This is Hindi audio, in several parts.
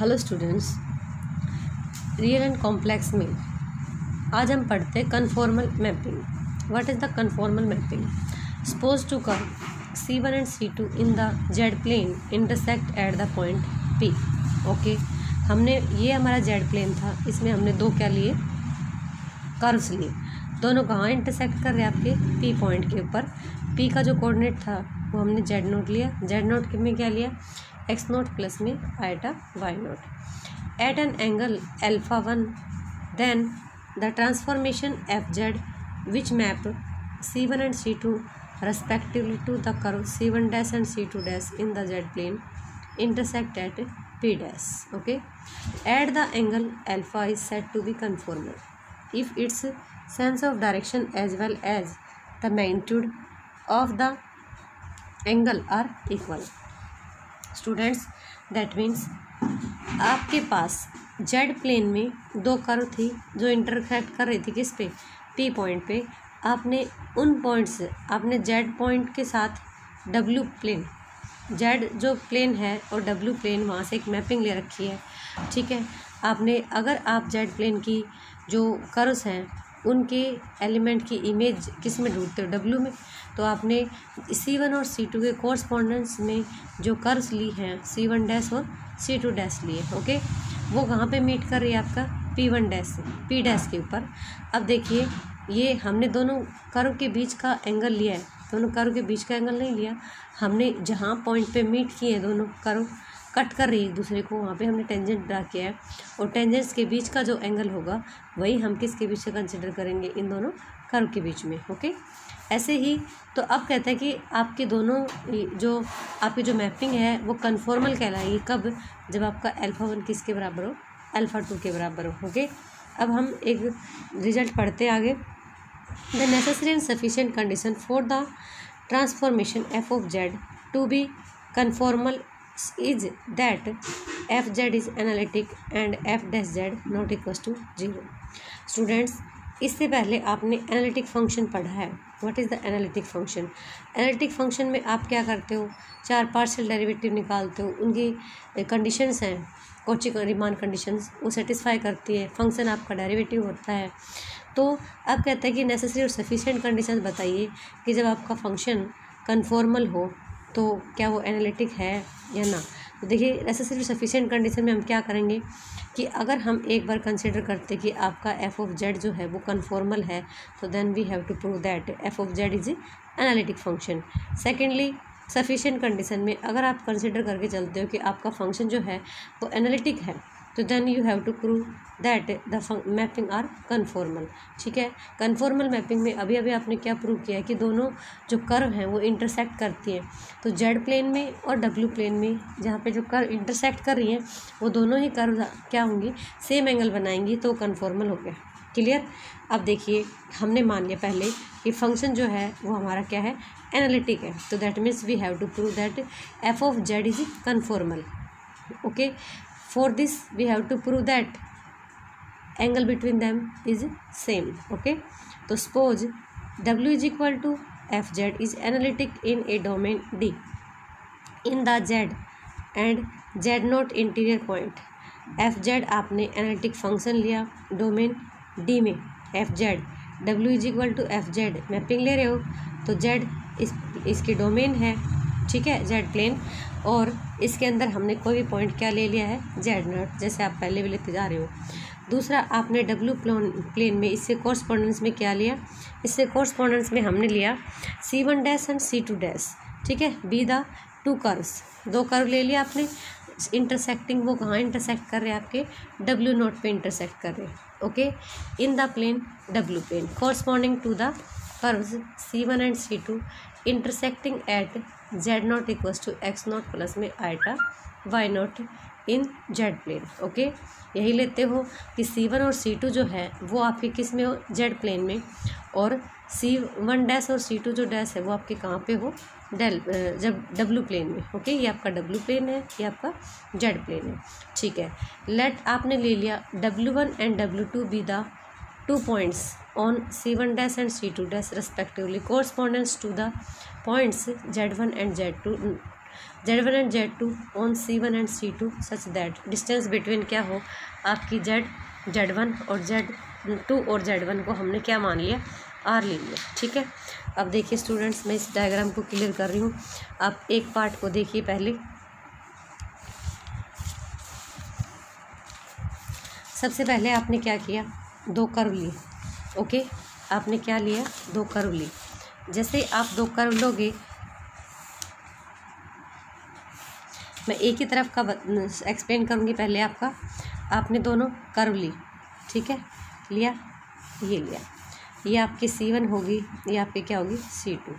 Hello students, real and complex में आज हम पढ़ते हैं conformal mapping. What is the conformal mapping? Suppose two curve C1 and C2 in the Z plane intersect at the point P। Okay, हमने ये हमारा जेड प्लेन था, इसमें हमने दो क्या लिए, कर्व्स लिए। दोनों कहाँ इंटरसेक्ट कर रहे हैं? आपके P पॉइंट के ऊपर। P का जो कोऑर्डिनेट था वो हमने जेड नोट लिया। जेड नोट में क्या लिया? एक्स नोट प्लस में iota Y nought at an angle alpha 1, then the transformation F Z which map C1 and C2 respectively to the curve C1 dash and C2 dash in the Z plane intersect at P dash. Okay, at the angle alpha is said to be conformal if its sense of direction as well as the magnitude of the angle are equal. Students, that means आपके पास जेड प्लेन में दो कर्व थी जो इंटरसेक्ट कर रही थी किस पे? पी पॉइंट पे। आपने उन पॉइंट से आपने जेड पॉइंट के साथ डब्ल्यू प्लेन, जेड जो प्लेन है और डब्ल्यू प्लेन, वहाँ से एक मैपिंग ले रखी है। ठीक है, आपने अगर आप जेड प्लेन की जो कर्व्स हैं उनके एलिमेंट की इमेज किस में ढूंढते हो? डब्ल्यू में। तो आपने C1 और C2 के कोरस्पॉन्डेंस में जो कर्व्स ली हैं C1 डैश और C2 डैश लिए। ओके, वो कहाँ पे मीट कर रही है? आपका P1 डैश से P डैश के ऊपर। अब देखिए, ये हमने दोनों कर्व के बीच का एंगल लिया है। दोनों कर्व के बीच का एंगल नहीं लिया हमने, जहाँ पॉइंट पे मीट किए हैं दोनों कर्व कट कर रही है एक दूसरे को, वहाँ पे हमने टेंजेंट ड्रा किया है। और टेंजेंट्स के बीच का जो एंगल होगा वही हम किसके बीच से कंसिडर करेंगे? इन दोनों कर्व के बीच में। ओके, ऐसे ही तो अब कहते हैं कि आपके दोनों जो आपकी जो मैपिंग है वो कन्फॉर्मल कहलाएगी। कब? जब आपका अल्फा 1 किसके बराबर हो? अल्फा 2 के बराबर हो। ओके, अब हम एक रिजल्ट पढ़ते आगे। The necessary and sufficient condition for the transformation F of Z to be conformal is that fz is analytic and f dash z not equals to 0. Students, इससे पहले आपने एनालिटिक फंक्शन पढ़ा है। What is the analytic function? Analytic function में आप क्या करते हो? चार पार्शियल डेरिवेटिव निकालते हो, उनकी कंडीशंस हैं, कौची रीमान कंडीशंस, वो सेटिस्फाई करती है, फंक्शन आपका डेरिवेटिव होता है। तो अब कहते हैं कि नेसेसरी और सफिशिएंट कंडीशंस बताइए कि जब आपका फंक्शन कन्फॉर्मल हो तो क्या वो एनालिटिक है या ना। तो देखिए, नेसेसरी सफिशिएंट कंडीशन में हम क्या करेंगे कि अगर हम एक बार कंसिडर करते कि आपका एफ ऑफ जेड जो है वो कन्फॉर्मल है, तो then we have to prove that F of Z is analytic function. Secondly, sufficient condition में अगर आप कंसिडर करके चलते हो कि आपका फंक्शन जो है वो एनालिटिक है, तो then you have to prove that the mapping are conformal. ठीक है, कन्फॉर्मल मैपिंग में अभी अभी आपने क्या प्रूव किया है कि दोनों जो कर्व हैं वो इंटरसेक्ट करती हैं। तो जेड प्लेन में और डब्ल्यू प्लेन में जहाँ पे जो कर्व इंटरसेक्ट कर रही हैं वो दोनों ही कर्व क्या होंगी? सेम एंगल बनाएंगी, तो कन्फॉर्मल हो गया। क्लियर? अब देखिए, हमने मान लिया पहले कि फंक्शन जो है वो हमारा क्या है? एनालिटिक है। तो that means we have to prove that F of Z is conformal. Okay, for this we have to prove that angle between them is same. Okay, so suppose W is equal to fz is analytic in a domain D in the z and z not interior point। fz आपने एनालिटिक फंक्शन लिया डोमेन D में, fz W is equal to fz mapping ले रहे हो, तो z इसकी डोमेन है। ठीक है, जेड प्लेन, और इसके अंदर हमने कोई भी पॉइंट क्या ले लिया है? जेड नॉट, जैसे आप पहले भी लेते जा रहे हो। दूसरा, आपने डब्ल्यू प्लेन में इससे कोरस्पॉन्डेंस में क्या लिया? इससे कोरस्पॉन्डेंस में हमने लिया C1 dash and C2 dash. ठीक है, बी द टू कर्व्स, दो कर्व ले लिया आपने इंटरसेक्टिंग। वो कहाँ इंटरसेक्ट कर रहे हैं? आपके डब्ल्यू नोट पे इंटरसेक्ट कर रहे हैं। Okay, in the plane W plane corresponding to the curves C1 and C2 intersecting at z naught equals to x naught plus में iota y naught in Z plane. Okay, यही लेते हो कि C1 और C2 जो है वो आपके किस में हो? जेड प्लेन में, और C1 डैश और C2 जो डैश है वो आपके कहाँ पे हो? जब डब्ल्यू प्लेन में। ओके, ये आपका डब्ल्यू प्लेन है, ये आपका जेड प्लेन है। ठीक है, लेट आपने ले लिया W1 and W2 be the 2 points on C1 dash and C2 dash respectively correspondence to the points Z1 and Z2 Z1 and Z2 on C1 and C2 such that distance between क्या हो आपकी Z1 और Z2 और Z1 को हमने क्या मान लिया, R ले लिया। ठीक है, अब देखिए स्टूडेंट्स, मैं इस डायग्राम को क्लियर कर रही हूँ। आप एक पार्ट को देखिए पहले। सबसे पहले आपने क्या किया, दो कर्व लिए। ओके, आपने क्या लिया, दो कर्व ली। जैसे आप दो कर्व लोगे, मैं एक ही तरफ का एक्सप्लेन करूँगी पहले आपका। आपने दोनों कर्व ली, ठीक है, लिया, ये लिया, ये आपकी C1 होगी, ये आपकी क्या होगी C2।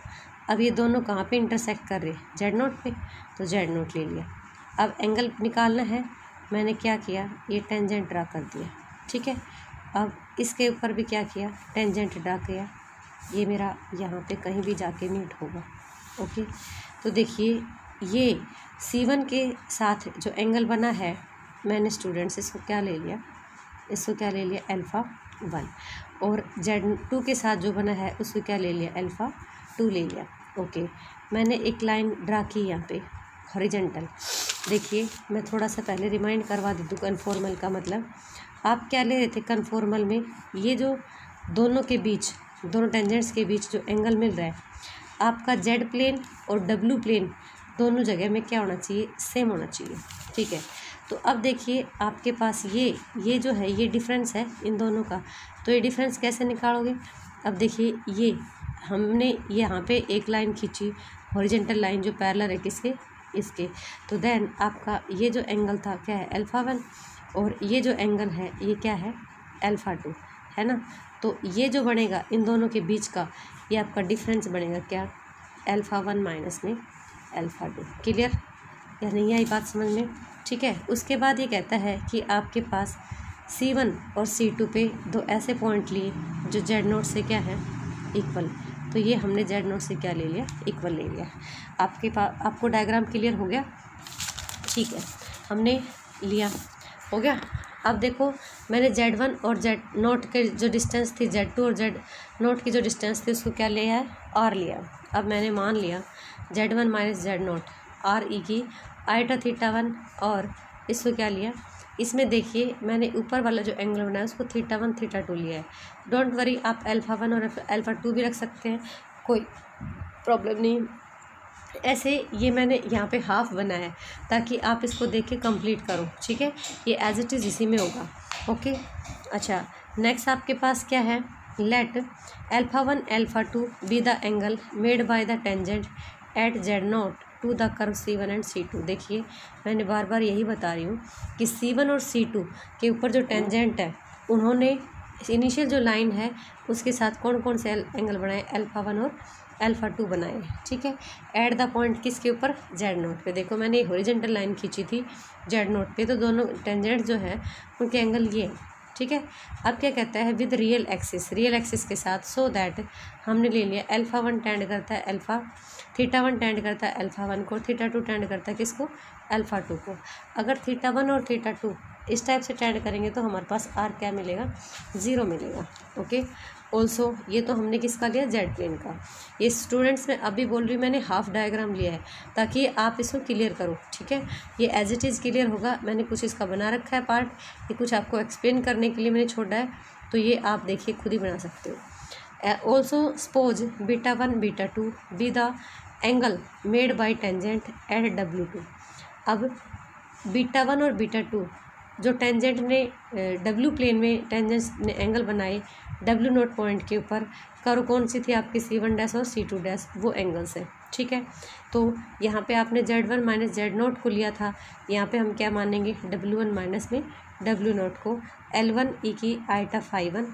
अब ये दोनों कहाँ पे इंटरसेक्ट कर रहे हैं, Z0 पे, तो Z0 ले लिया। अब एंगल निकालना है, मैंने क्या किया, ये टेंजेंट ड्रा कर दिया। ठीक है, अब इसके ऊपर भी क्या किया, टेंजेंट ड्रा किया। ये मेरा यहाँ पे कहीं भी जाके मीट होगा। ओके, तो देखिए ये C1 के साथ जो एंगल बना है, मैंने स्टूडेंट्स इसको क्या ले लिया, इसको क्या ले लिया, α1। और Z2 के साथ जो बना है उसको क्या ले लिया, α2 ले लिया। ओके, मैंने एक लाइन ड्रा की यहाँ पे हॉरिजॉन्टल। देखिए मैं थोड़ा सा पहले रिमाइंड करवा दी दूँ, कन्फॉर्मल का मतलब आप क्या ले रहे थे कन्फॉर्मल में, ये जो दोनों के बीच, दोनों टेंजेंट्स के बीच जो एंगल मिल रहा है आपका Z प्लेन और W प्लेन दोनों जगह में क्या होना चाहिए, सेम होना चाहिए। ठीक है, तो अब देखिए आपके पास ये जो है ये डिफरेंस है इन दोनों का, तो ये डिफरेंस कैसे निकालोगे। अब देखिए ये हमने यहाँ पे एक लाइन खींची हॉरिजॉन्टल लाइन जो पैरेलल है किसके, इसके, तो देन आपका ये जो एंगल था क्या है, α1, और ये जो एंगल है ये क्या है, α2 है ना। तो ये जो बनेगा इन दोनों के बीच का, ये आपका डिफरेंस बनेगा क्या, α1 माइनस में α2। क्लियर या नहीं आई बात समझ में। ठीक है, उसके बाद ये कहता है कि आपके पास C1 और C2 पे दो ऐसे पॉइंट लिए जो Z0 से क्या है, इक्वल। तो ये हमने Z0 से क्या ले लिया, इक्वल ले लिया। आपको डायग्राम क्लियर हो गया। ठीक है, हमने लिया, हो गया। अब देखो मैंने Z1 और Z0 के जो डिस्टेंस थी, Z2 और Z0 की जो डिस्टेंस थी उसको क्या लिया है, R लिया। अब मैंने मान लिया Z1 माइनस Z0 R ई की आइटा θ1, और इसको क्या लिया, इसमें देखिए मैंने ऊपर वाला जो एंगल बनाया उसको θ1 θ2 लिया है। डोंट वरी, आप α1 और α2 भी रख सकते हैं, कोई प्रॉब्लम नहीं। ऐसे ये मैंने यहाँ पे हाफ बनाया है ताकि आप इसको देख के कंप्लीट करो। ठीक है, ये एज इट इज़ इसी में होगा। ओके, अच्छा नेक्स्ट आपके पास क्या है, let α1 α2 be the angle made by the tangent at Z0 to the curve C1 and C2। देखिए मैंने बार बार यही बता रही हूँ कि C1 और C2 के ऊपर जो टेंजेंट है उन्होंने इनिशियल जो लाइन है उसके साथ कौन कौन से एंगल बनाए, α1 और α2 बनाए। ठीक है, एट द पॉइंट किसके ऊपर, Z0 पे। देखो मैंने हॉरिजॉन्टल लाइन खींची थी Z0 पे, तो दोनों टेंजेंट जो है उनके एंगल ये है। ठीक है, अब क्या कहता है, विद रियल एक्सिस के साथ, सो दैट हमने ले लिया α1 टेंड करता है θ1 टेंड करता है α1 को, θ2 टेंड करता है किसको, α2 को। अगर θ1 और θ2 इस टाइप से टेंड करेंगे तो हमारे पास R क्या मिलेगा, 0 मिलेगा। ओके, ऑल्सो ये तो हमने किसका लिया, Z प्लेन का। ये स्टूडेंट्स मैं अभी बोल रही हूँ, मैंने हाफ डायग्राम लिया है ताकि आप इसको क्लियर करो। ठीक है, ये एज इट इज़ क्लियर होगा। मैंने कुछ इसका बना रखा है पार्ट, ये कुछ आपको एक्सप्लेन करने के लिए मैंने छोड़ा है, तो ये आप देखिए खुद ही बना सकते हो। Also suppose β1 β2 be the angle made by tangent at W2। अब β1 और β2 जो टेंजेंट ने W प्लेन में टेंजेंट्स ने एंगल बनाए W0 पॉइंट के ऊपर, कर्व कौन सी थी आपकी, C1 डैश और C2 डैश, वो एंगल्स है। ठीक है, तो यहाँ पे आपने Z1 माइनस Z0 को लिया था, यहाँ पे हम क्या मानेंगे, W1 माइनस में W0 को, L1 ई की आइटा φ1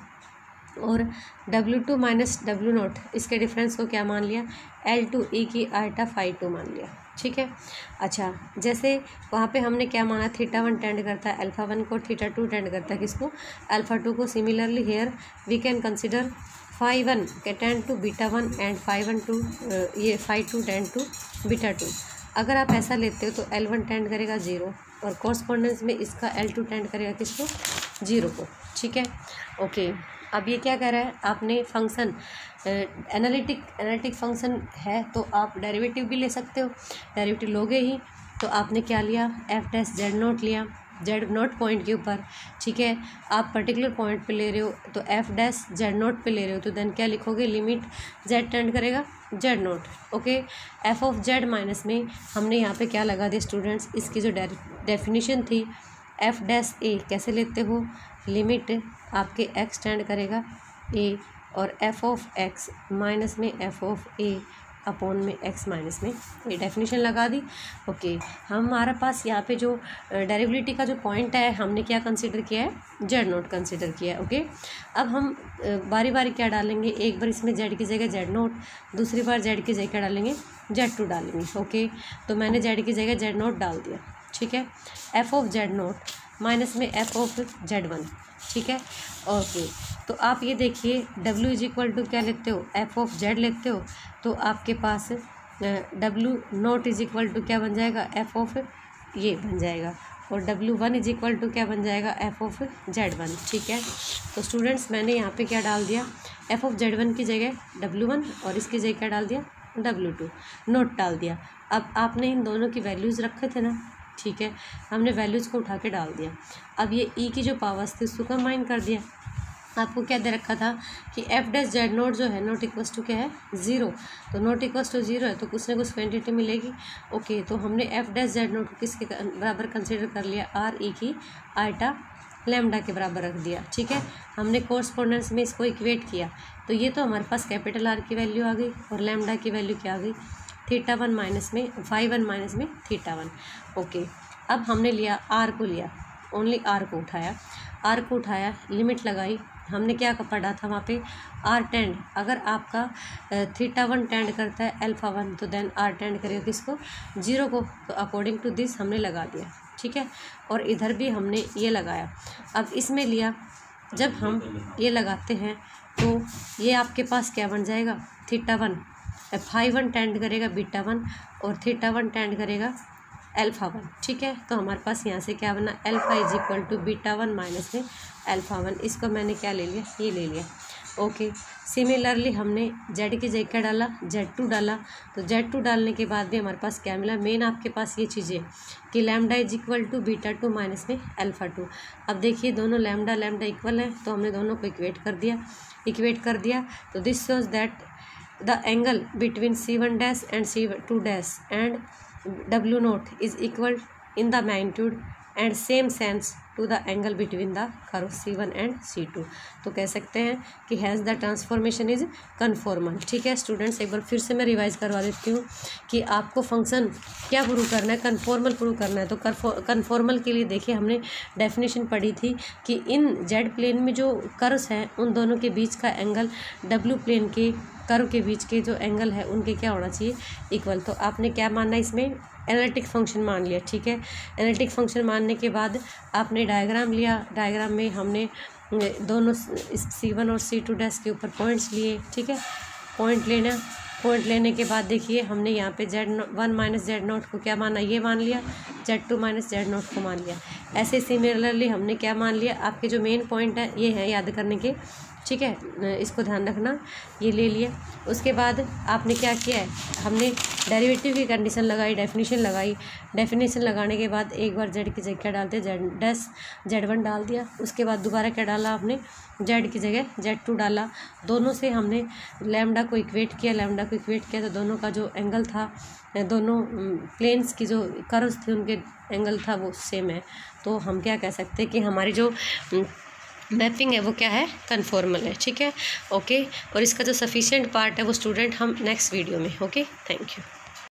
और W2 माइनस W0 इसके डिफरेंस को क्या मान लिया, L2 ई की आइटा φ2 मान लिया। ठीक है, अच्छा जैसे वहाँ पे हमने क्या माना, θ1 टेंड करता है α1 को, θ2 टेंड करता है किसको, α2 को। Similarly here we can consider φ1 के टेंड टू β1 एंड φ1 टू ये φ2 टेंड टू β2। अगर आप ऐसा लेते हो तो L1 टेंड करेगा 0 और कॉरस्पॉन्डेंस में इसका L2 टेंड करेगा किसको, 0 को। ठीक है, ओके अब ये क्या कह रहा है, आपने फंक्शन एनालिटिक फंक्शन है तो आप डेरिवेटिव भी ले सकते हो, डेरिवेटिव लोगे ही तो आपने क्या लिया, एफ डैश जेड नोट लिया, जेड नोट पॉइंट के ऊपर, ठीक है। आप पर्टिकुलर पॉइंट पे ले रहे हो तो एफ डैश जेड नोट पे ले रहे हो तो देन क्या लिखोगे, लिमिट जेड टेंड करेगा Z note, okay. F of Z minus में हमने यहाँ पे क्या लगा दिया स्टूडेंट्स, इसकी जो डेफिनेशन थी एफ डैश ए कैसे लेते हो, लिमिट आपके एक्स टेंड करेगा ए और एफ ऑफ एक्स माइनस में एफ ऑफ ए अपॉन में एक्स माइनस में, ये डेफिनेशन लगा दी, ओके। हमारे पास यहाँ पे जो डेरिवेटिव का जो पॉइंट है हमने क्या कंसीडर किया है, जेड नोट कंसीडर किया है, ओके। अब हम बारी बारी क्या डालेंगे, एक बार इसमें जेड की जगह जेड नोट, दूसरी बार जेड की जगह क्या डालेंगे, जेड टू डालेंगे, ओके। तो मैंने जेड की जगह जेड नोट डाल दिया, ठीक है। F of Z note minus में एफ ऑफ जेड वन, ठीक है, ओके। तो आप ये देखिए डब्ल्यू इज इक्वल टू क्या लेते हो, एफ ऑफ जेड लेते हो तो आपके पास W naught is equal to क्या बन जाएगा, एफ ऑफ ये बन जाएगा, और W one is equal to क्या बन जाएगा, एफ ऑफ जेड वन, ठीक है। तो स्टूडेंट्स मैंने यहाँ पे क्या डाल दिया, एफ ऑफ जेड वन की जगह डब्ल्यू वन और इसकी जगह क्या डाल दिया, डब्ल्यू टू नोट डाल दिया। अब आपने इन दोनों की वैल्यूज़ रखे थे ना, ठीक है, हमने वैल्यूज़ को उठा के डाल दिया। अब ये ई की जो पावर्स थी उसको कंबाइन कर दिया। आपको क्या दे रखा था कि एफ डैश जेड नोट जो है नोट इक्वल्स टू क्या है, ज़ीरो, तो नोट इक्वल्स टू ज़ीरो है तो कुछ ना कुछ क्वांटिटी मिलेगी, ओके। तो हमने एफ डैश जेड नोट को किसके बराबर कंसिडर कर लिया, आर ई की आइटा लैम्डा के बराबर रख दिया, ठीक है। हमने कोरस्पोंडेंस में इसको इक्वेट किया तो ये तो हमारे पास कैपिटल आर की वैल्यू आ गई और लैम्डा की वैल्यू क्या आ गई, थीटा वन माइनस में फाइव वन माइनस में थीटा वन, ओके। अब हमने लिया आर को, लिया ओनली आर को उठाया, आर को उठाया, लिमिट लगाई, हमने क्या पढ़ा था वहाँ पे, आर टेंड, अगर आपका थीटा वन टेंड करता है अल्फा वन तो देन आर टेंड करेगा किसको, जीरो को, तो अकॉर्डिंग टू दिस हमने लगा दिया, ठीक है। और इधर भी हमने ये लगाया। अब इसमें लिया, जब हम ये लगाते हैं तो ये आपके पास क्या बन जाएगा, theta one, five one tend करेगा बीटा वन और थीटा वन टेंड करेगा अल्फा वन, ठीक है। तो हमारे पास यहाँ से क्या बना, alpha is equal to beta one minus में अल्फा वन, इसको मैंने क्या ले लिया, ये ले लिया, ओके। सिमिलरली हमने जेड की जगह क्या डाला, जेड टू डाला, तो जेड टू डालने के बाद भी हमारे पास क्या मिला, मेन आपके पास ये चीज़ें कि lambda is equal to beta two minus में अल्फा टू। अब देखिए दोनों लैम्डा लैम्डा इक्वल है तो हमने दोनों को इक्वेट कर दिया, तो this shows that the angle between C1 dash and C2 dash and W note is equal in the magnitude and same sense to the angle between the curve C1 and C2। तो कह सकते हैं कि has the transformation is conformal, ठीक है। स्टूडेंट्स एक बार फिर से मैं रिवाइज करवा देती हूँ कि आपको फंक्शन क्या प्रूव करना है, कन्फॉर्मल प्रूव करना है। तो कन्फॉर्मल के लिए देखिए हमने डेफिनेशन पढ़ी थी कि इन जेड प्लेन में जो कर्व्स हैं उन दोनों के बीच का एंगल डब्ल्यू प्लेन के कर्व के बीच के जो एंगल है उनके क्या होना चाहिए, इक्वल। तो आपने क्या मानना है इसमें, एनालिटिक फंक्शन मान लिया, ठीक है। एनालिटिक फंक्शन मानने के बाद आपने डायग्राम लिया, डायग्राम में हमने दोनों C1 और C2 डैश के ऊपर पॉइंट्स लिए, ठीक है। पॉइंट लेने के बाद देखिए हमने यहाँ पे Z1 माइनस जेड नोट को क्या माना, ये मान लिया, Z2 माइनस जेड नोट को मान लिया। ऐसे सिमिलरली हमने क्या मान लिया, आपके जो मेन पॉइंट है ये है याद करने के, ठीक है, इसको ध्यान रखना, ये ले लिया। उसके बाद आपने क्या किया है, हमने डेरिवेटिव की कंडीशन लगाई, डेफिनेशन लगाने के बाद एक बार जेड की जगह क्या डालते, जेड डैश जेड वन डाल दिया। उसके बाद दोबारा क्या डाला आपने, जेड की जगह जेड टू डाला। दोनों से हमने लैम्डा को इक्वेट किया तो दोनों का जो एंगल था, दोनों प्लेन्स की जो कर्व्स थे उनके एंगल था वो सेम है। तो हम क्या कह सकते हैं कि हमारी जो मैपिंग है वो क्या है, कन्फॉर्मल है, ठीक है, ओके। और इसका जो सफिशिएंट पार्ट है वो स्टूडेंट हम नेक्स्ट वीडियो में, ओके, थैंक यू।